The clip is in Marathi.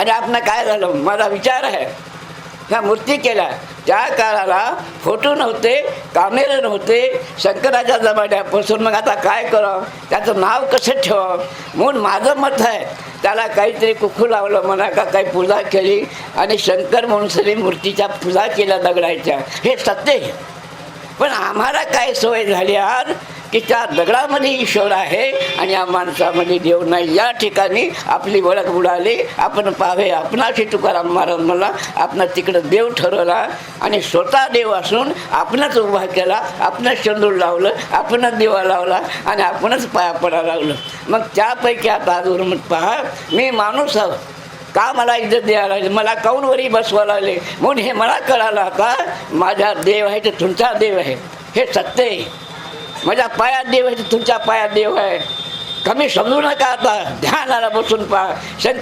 आणि आपण काय झालं, माझा विचार आहे ह्या मूर्ती केल्या त्या काळाला फोटो नव्हते, कॅमेरे नव्हते, शंकराच्या जमान्यापासून. मग आता काय करावं, त्याचं नाव कसं ठेवावं म्हणून माझं मत आहे त्याला काहीतरी कुकू लावलं म्हणा का काही पूजा केली आणि शंकर म्हणून सगळी मूर्तीच्या पूजा केल्या दगडाच्या, हे सत्य आहे. पण आम्हाला काय सवय झाली आज की त्या दगडामध्ये ईश्वर आहे आणि या माणसामध्ये देव नाही. या ठिकाणी आपली ओळख बुडाली. आपण पाहावे, आपणाशी तुकाराम महाराज म्हणला, आपण तिकडं देव ठरवला आणि स्वतः देव असून आपणच उभा केला, आपणच चंदूर लावलं, आपणच दिवा लावला आणि आपणच पाया पडायला लावलं. मग त्यापैकी आता आजवरून पहा, मी माणूस आहो का मला इज्जत द्यायला लागली, मला काऊन वरी बसवा लागले म्हणून हे मला कळालं. आता माझा देव आहे तर तुमचा देव आहे, हे सत्य आहे. माझ्या पायात देव आहे तर तुमच्या पायात देव आहे. कमी समजू नका. आता ध्यानाला बसून पहा. शंकर